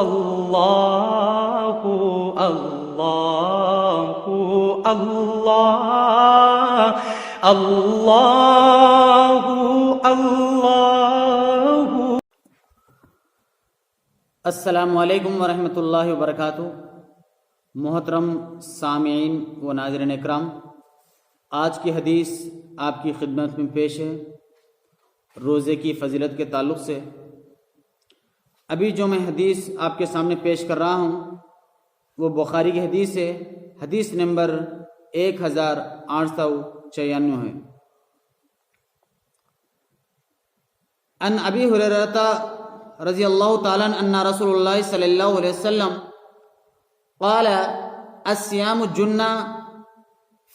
اللہ اللہ اللہ اللہ اللہ۔ السلام علیکم ورحمۃ اللہ وبرکاتہ۔ محترم سامعین و ناظرین اکرام، آج کی حدیث آپ کی خدمت میں پیش ہے روزے کی فضیلت کے تعلق سے۔ ابھی جو میں حدیث آپ کے سامنے پیش کر رہا ہوں وہ بخاری کی حدیث ہے، حدیث نمبر 1896 ہے۔ ان ابی ہریرہ رضی اللہ تعالیٰ عنہ ان رسول اللہ صلی اللہ علیہ وسلم قال الصيام جنہ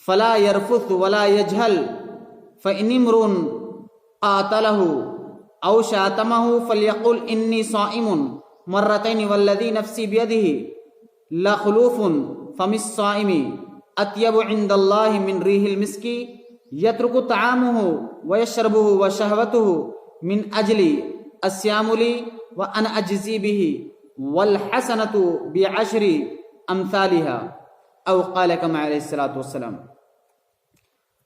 فلا يرفث ولا يجهل فإن امرؤ قاتله أو شاتمه فليقل إني صائم مرتين والذي نفسي بيده لخلوف فم الصائم أطيب عند الله من ريح المسك يترك طعامه ويشربه وشهوته من أجل الصيام لي وأنا أجزي به والحسنة بعشر أمثالها أو قال كما عليه الصلاة والسلام۔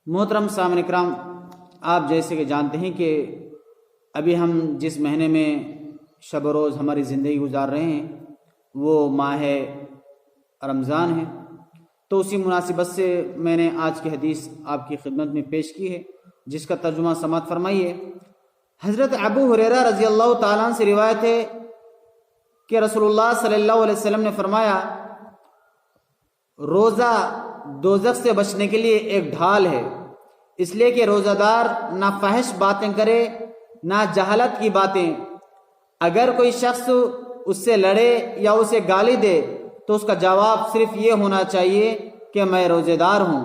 محترم سامعین کرام، آپ جیسے کہ جانتے ہیں کہ ابھی ہم جس مہینے میں شب و روز ہماری زندگی گزار رہے ہیں وہ ماہ رمضان ہے، تو اسی مناسبت سے میں نے آج کی حدیث آپ کی خدمت میں پیش کی ہے، جس کا ترجمہ سماعت فرمائیے۔ حضرت ابو ہریرہ رضی اللہ تعالیٰ عنہ سے روایت ہے کہ رسول اللہ صلی اللہ علیہ وسلم نے فرمایا، روزہ دوزخ سے بچنے کے لیے ایک ڈھال ہے، اس لیے کہ روزہ دار نہ فحش باتیں کرے نہ جہالت کی باتیں۔ اگر کوئی شخص اس سے لڑے یا اسے گالی دے تو اس کا جواب صرف یہ ہونا چاہیے کہ میں روزے دار ہوں۔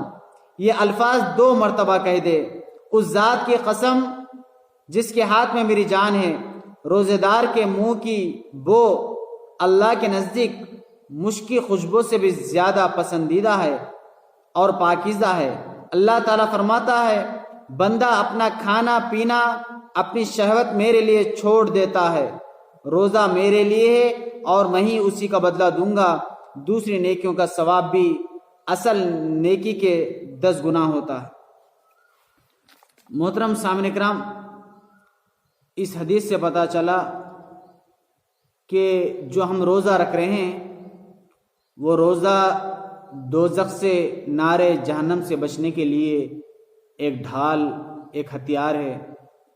یہ الفاظ 2 مرتبہ کہہ دے۔ اس ذات کی قسم جس کے ہاتھ میں میری جان ہے، روزے دار کے منہ کی بو اللہ کے نزدیک مشک کی خوشبو سے بھی زیادہ پسندیدہ ہے اور پاکیزہ ہے۔ اللہ تعالیٰ فرماتا ہے، بندہ اپنا کھانا پینا اپنی شہوت میرے لیے چھوڑ دیتا ہے، روزہ میرے لیے ہے اور میں ہی اسی کا بدلہ دوں گا۔ دوسری نیکیوں کا ثواب بھی اصل نیکی کے 10 گنا ہوتا ہے۔ محترم سامعین کرام، اس حدیث سے پتہ چلا کہ جو ہم روزہ رکھ رہے ہیں وہ روزہ دوزخ سے، نارے جہنم سے بچنے کے لیے ایک ڈھال، ایک ہتھیار ہے۔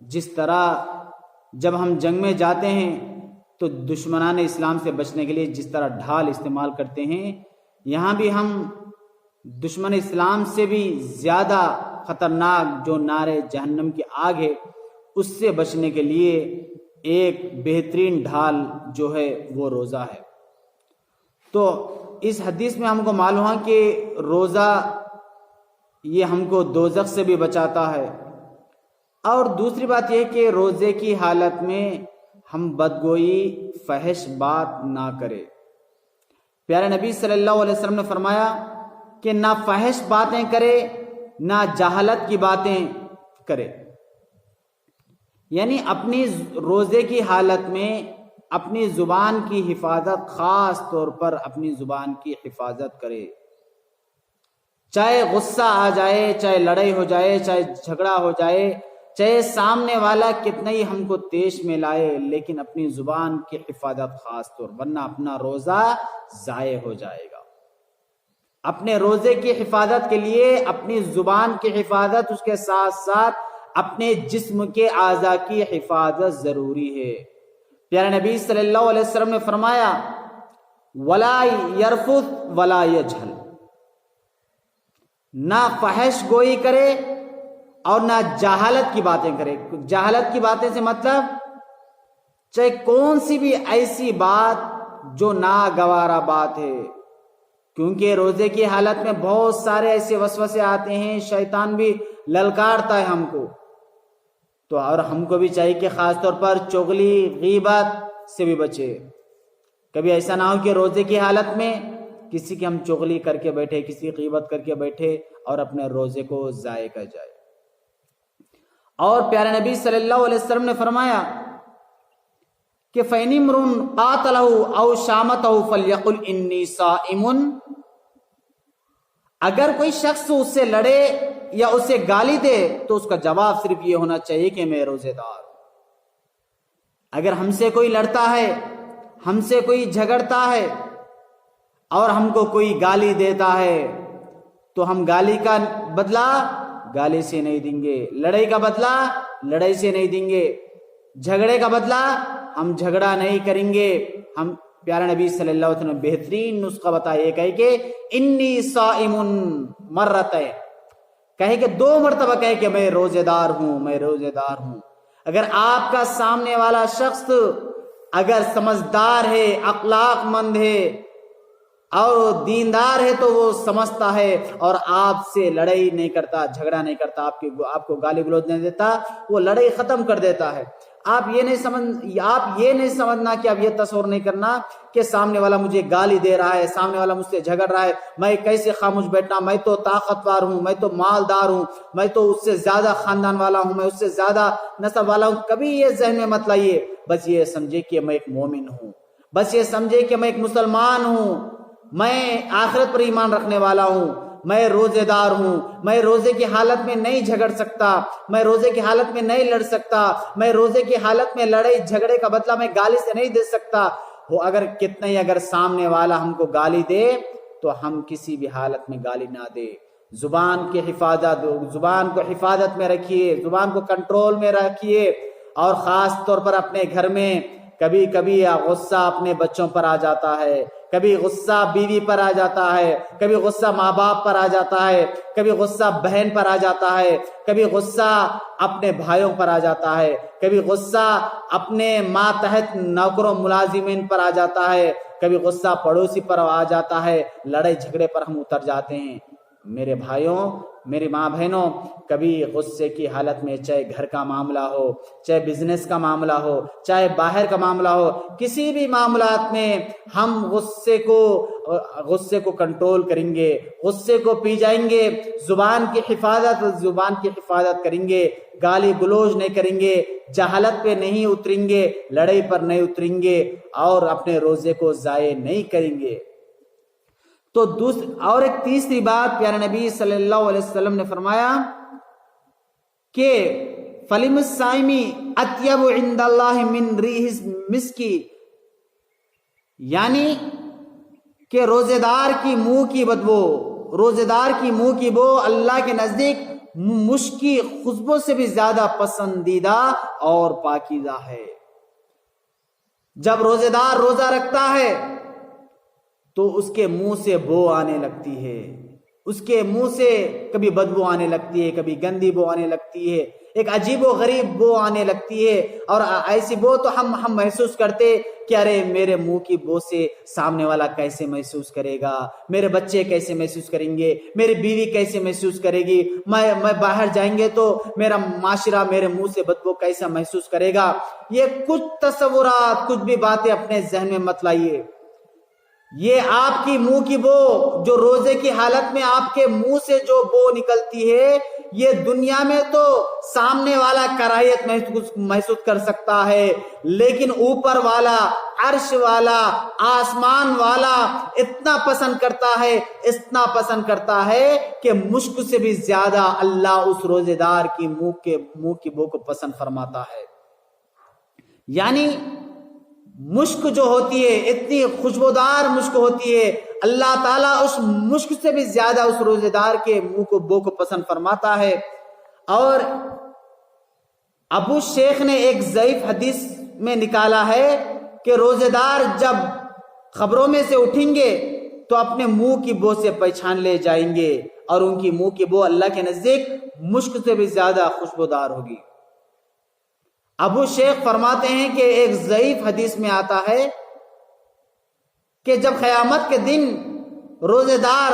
جس طرح جب ہم جنگ میں جاتے ہیں تو دشمنان اسلام سے بچنے کے لیے جس طرح ڈھال استعمال کرتے ہیں، یہاں بھی ہم دشمن اسلام سے بھی زیادہ خطرناک جو نارے جہنم کی آگ ہے اس سے بچنے کے لیے ایک بہترین ڈھال جو ہے وہ روزہ ہے۔ تو اس حدیث میں ہم کو معلوم ہے کہ روزہ یہ ہم کو دوزخ سے بھی بچاتا ہے، اور دوسری بات یہ کہ روزے کی حالت میں ہم بدگوئی، فحش بات نہ کرے۔ پیارے نبی صلی اللہ علیہ وسلم نے فرمایا کہ نہ فحش باتیں کرے نہ جہالت کی باتیں کرے، یعنی اپنی روزے کی حالت میں اپنی زبان کی حفاظت، خاص طور پر اپنی زبان کی حفاظت کرے۔ چاہے غصہ آ جائے، چاہے لڑائی ہو جائے، چاہے جھگڑا ہو جائے، چاہے سامنے والا کتنا ہی ہم کو تیش میں لائے، لیکن اپنی زبان کی حفاظت خاص طور، ورنہ اپنا روزہ ضائع ہو جائے گا۔ اپنے روزے کی حفاظت کے لیے اپنی زبان کی حفاظت، اس کے ساتھ ساتھ اپنے جسم کے اعضاء کی حفاظت ضروری ہے۔ پیارے نبی صلی اللہ علیہ وسلم نے فرمایا، ولا یرفث ولا یجہل، نہ فحش گوئی کرے اور نہ جہالت کی باتیں کرے۔ جہالت کی باتیں سے مطلب چاہے کون سی بھی ایسی بات جو ناگوارا بات ہے، کیونکہ روزے کی حالت میں بہت سارے ایسے وسوسے آتے ہیں، شیطان بھی للکارتا ہے ہم کو، تو اور ہم کو بھی چاہیے کہ خاص طور پر چغلی، غیبت سے بھی بچے۔ کبھی ایسا نہ ہو کہ روزے کی حالت میں کسی کی ہم چغلی کر کے بیٹھے، کسی کی غیبت کر کے بیٹھے اور اپنے روزے کو ضائع کر جائے۔ اور پیارے نبی صلی اللہ علیہ وسلم نے فرمایا، کہ فَإِنِ امْرُؤٌ قَاتَلَهُ أَوْ شَامَتَهُ فَلْيَقُلْ إِنِّي صَائِمٌ، اگر کوئی شخص اس سے لڑے یا اسے گالی دے تو اس کا جواب صرف یہ ہونا چاہیے کہ میں روزے دار ہوں۔ اگر ہم سے کوئی لڑتا ہے، ہم سے کوئی جھگڑتا ہے اور ہم کو کوئی گالی دیتا ہے تو ہم گالی کا بدلہ گالی سے نہیں دیں گے، لڑائی کا بدلہ لڑائی سے نہیں دیں گے، جھگڑے کا بدلہ ہم جھگڑا نہیں کریں گے۔ ہم پیارے نبی صلی اللہ علیہ وسلم نے بہترین نسخہ بتایا، یہ کہے کہ انی صائم مرتين، کہے کہ 2 مرتبہ کہے کہ میں روزے دار ہوں، میں روزے دار ہوں۔ اگر آپ کا سامنے والا شخص اگر سمجھدار ہے، اخلاق مند ہے اور دیندار ہے تو وہ سمجھتا ہے اور آپ سے لڑائی نہیں کرتا، جھگڑا نہیں کرتا، آپ کو گالی گلوچ نہیں دیتا، وہ لڑائی ختم کر دیتا ہے۔ آپ یہ نہیں سمجھنا کہ آپ یہ تصور نہیں کرنا کہ سامنے والا مجھے گالی دے رہا ہے، سامنے والا مجھ سے جھگڑ رہا ہے، میں کیسے خاموش بیٹھنا، میں تو طاقتور ہوں، میں تو مالدار ہوں، میں تو اس سے زیادہ خاندان والا ہوں، میں اس سے زیادہ نسب والا ہوں۔ کبھی یہ ذہن میں مت لائیے، بس یہ سمجھے کہ میں ایک مومن ہوں، بس یہ سمجھے کہ میں ایک مسلمان ہوں، میں آخرت پر ایمان رکھنے والا ہوں، میں روزے دار ہوں، میں روزے کی حالت میں نہیں جھگڑ سکتا، میں روزے کی حالت میں نہیں لڑ سکتا، میں روزے کی حالت میں لڑائی جھگڑے کا بدلہ میں گالی سے نہیں دے سکتا۔ وہ اگر سامنے والا ہم کو گالی دے تو ہم کسی بھی حالت میں گالی نہ دے، زبان کو حفاظت میں رکھیے، زبان کو کنٹرول میں رکھیے، اور خاص طور پر اپنے گھر میں کبھی کبھی غصہ اپنے بچوں پر آ جاتا ہے، کبھی غصہ بیوی پر آ جاتا ہے، کبھی غصہ ماں باپ پر آ جاتا ہے، کبھی غصہ بہن پر آ جاتا ہے، کبھی غصہ اپنے بھائیوں پر آ جاتا ہے، کبھی غصہ اپنے ماتحت نوکروں ملازمین پر آ جاتا ہے، کبھی غصہ پڑوسی پر آ جاتا ہے، لڑائی جھگڑے پر ہم اتر جاتے ہیں۔ میرے بھائیوں، میری ماں بہنوں، کبھی غصے کی حالت میں چاہے گھر کا معاملہ ہو، چاہے بزنس کا معاملہ ہو، چاہے باہر کا معاملہ ہو، کسی بھی معاملات میں ہم غصے کو کنٹرول کریں گے، غصے کو پی جائیں گے، زبان کی حفاظت کریں گے، گالی گلوچ نہیں کریں گے، جہالت پہ نہیں اتریں گے، لڑائی پر نہیں اتریں گے، اور اپنے روزے کو ضائع نہیں کریں گے۔ تو اور ایک تیسری بات پیارے نبی صلی اللہ علیہ وسلم نے فرمایا کہ فَلِمُ الصَّائِمِ أَطْيَبُ عِندَ اللَّهِ مِنْ رِيحِ الْمِسْكِ، یعنی کہ روزے دار کی منہ کی بدبو، روزے دار کی منہ کی بو اللہ کے نزدیک مشک کی خوشبو سے بھی زیادہ پسندیدہ اور پاکیزہ ہے۔ جب روزے دار روزہ رکھتا ہے تو اس کے منہ سے بو آنے لگتی ہے، اس کے منہ سے کبھی بدبو آنے لگتی ہے، کبھی گندی بو آنے لگتی ہے، ایک عجیب و غریب بو آنے لگتی ہے، اور ایسی بو تو ہم محسوس کرتے کہ ارے میرے منہ کی بو سے سامنے والا کیسے محسوس کرے گا، میرے بچے کیسے محسوس کریں گے، میری بیوی کیسے محسوس کرے گی، میں باہر جائیں گے تو میرا معاشرہ میرے منہ سے بدبو کیسا محسوس کرے گا۔ یہ کچھ تصورات، کچھ بھی باتیں اپنے ذہن میں مت لائیے۔ یہ آپ کی منہ کی بو، جو روزے کی حالت میں آپ کے منہ سے جو بو نکلتی ہے، یہ دنیا میں تو سامنے والا کراہیت محسوس کر سکتا ہے، لیکن اوپر والا، عرش والا، آسمان والا اتنا پسند کرتا ہے کہ مشک سے بھی زیادہ اللہ اس روزے دار کی منہ کی بو کو پسند فرماتا ہے۔ یعنی مشک جو ہوتی ہے، اتنی خوشبودار مشک ہوتی ہے، اللہ تعالیٰ اس مشک سے بھی زیادہ اس روزے دار کے منہ کو بو کو پسند فرماتا ہے۔ اور ابو شیخ نے ایک ضعیف حدیث میں نکالا ہے کہ روزے دار جب خبروں میں سے اٹھیں گے تو اپنے منہ کی بو سے پہچان لے جائیں گے، اور ان کی منہ کی بو اللہ کے نزدیک مشک سے بھی زیادہ خوشبودار ہوگی۔ ابو شیخ فرماتے ہیں کہ ایک ضعیف حدیث میں آتا ہے کہ جب قیامت کے دن روزے دار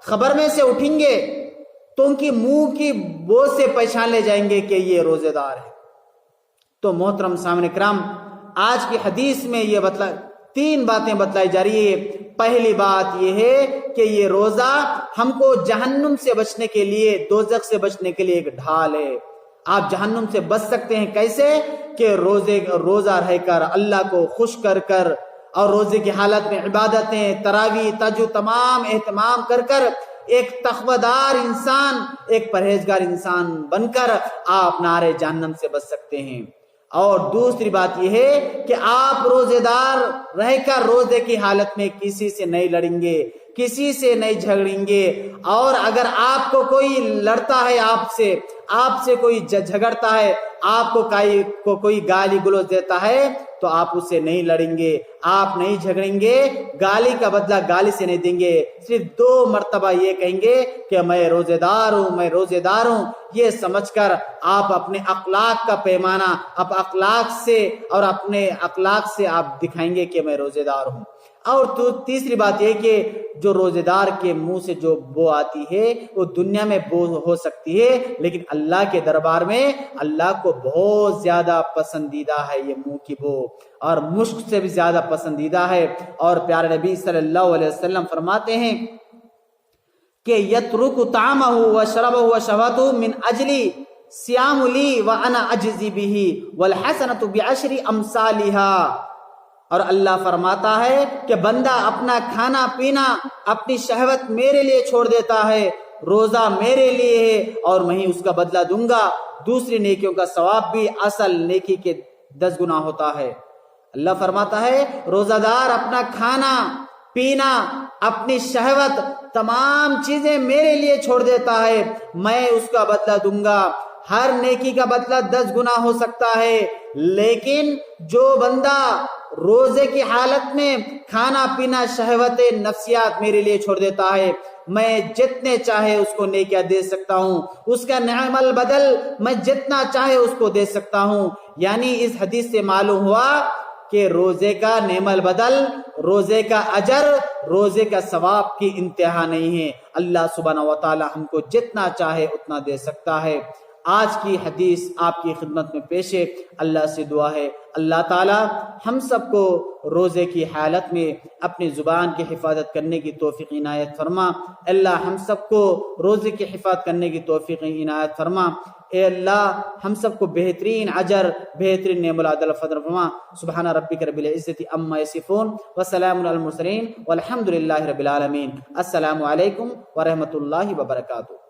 خبر میں سے اٹھیں گے تو ان کی منہ کی بو سے پہچان لے جائیں گے کہ یہ روزے دار ہے۔ تو محترم سامعین کرام، آج کی حدیث میں یہ 3 باتیں بتلائی جا رہی ہے۔ پہلی بات یہ ہے کہ یہ روزہ ہم کو جہنم سے بچنے کے لیے، دوزخ سے بچنے کے لیے ایک ڈھال ہے۔ آپ جہنم سے بچ سکتے ہیں کیسے؟ کہ روزہ رہ کر اللہ کو خوش کر کر اور روزے کی حالت میں عبادتیں، تراویح، تہجد تمام اہتمام کر کر ایک تقوی دار انسان، ایک پرہیزگار انسان بن کر آپ نار جہنم سے بچ سکتے ہیں۔ اور دوسری بات یہ ہے کہ آپ روزے دار رہ کر روزے کی حالت میں کسی سے نہیں لڑیں گے، کسی سے نہیں جھگڑیں گے، اور اگر آپ کو کوئی لڑتا ہے آپ سے کوئی جھگڑتا ہے، آپ کو کوئی گالی گلوچ دیتا ہے تو آپ اس سے نہیں لڑیں گے، آپ نہیں جھگڑیں گے، گالی کا بدلہ گالی سے نہیں دیں گے، صرف 2 مرتبہ یہ کہیں گے کہ میں روزے دار ہوں، میں روزے دار ہوں، یہ سمجھ کر آپ اپنے اخلاق کا پیمانہ اپنے اخلاق سے آپ دکھائیں گے کہ میں روزے دار ہوں۔ اور تیسری بات یہ کہ جو روزے دار کے منہ سے جو بو آتی ہے وہ دنیا میں بو ہو سکتی ہے، لیکن اللہ کے دربار میں اللہ کو بہت زیادہ پسندیدہ ہے یہ منہ کی بو، اور مشک سے بھی زیادہ پسندیدہ ہے۔ اور پیارے نبی صلی اللہ علیہ وسلم فرماتے ہیں کہ یترک طعامہ وشربہ وشہوتہ من اجلی صیام لی وانا اجزی بہ والحسنۃ بعشر امثالھا۔ اور اللہ فرماتا ہے کہ بندہ اپنا کھانا پینا، اپنی شہوت میرے لیے چھوڑ دیتا ہے، روزہ میرے لیے ہے اور میں ہی اس کا بدلہ دوں گا، دوسری نیکیوں کا ثواب بھی اصل نیکی کے 10 گنا ہوتا ہے۔ اللہ فرماتا ہے روزہ دار اپنا کھانا پینا، اپنی شہوت، تمام چیزیں میرے لیے چھوڑ دیتا ہے، میں اس کا بدلہ دوں گا۔ ہر نیکی کا بدلہ 10 گنا ہو سکتا ہے، لیکن جو بندہ روزے کی حالت میں کھانا پینا، شہوت نفسیات میرے لیے چھوڑ دیتا ہے، میں جتنے چاہے اس کو نیکیاں دے سکتا ہوں، اس کا نعم البدل میں جتنا چاہے اس کو دے سکتا ہوں۔ یعنی اس حدیث سے معلوم ہوا کہ روزے کا نعم البدل، روزے کا اجر، روزے کا ثواب کی انتہا نہیں ہے، اللہ سبحانہ و تعالی ہم کو جتنا چاہے اتنا دے سکتا ہے۔ آج کی حدیث آپ کی خدمت میں پیش ہے، اللہ سے دعا ہے اللہ تعالی ہم سب کو روزے کی حالت میں اپنی زبان کی حفاظت کرنے کی توفیق عنایت فرما۔ اللہ ہم سب کو روزے کی حفاظت کرنے کی توفیق عنایت فرما۔ اے اللہ ہم سب کو بہترین اجر، بہترین نعم العدل فضل فرما۔ سبحان ربک رب العزت عما یصفون وسلام علی المرسلین والحمد للہ رب العالمین۔ السلام علیکم ورحمۃ اللہ وبرکاتہ۔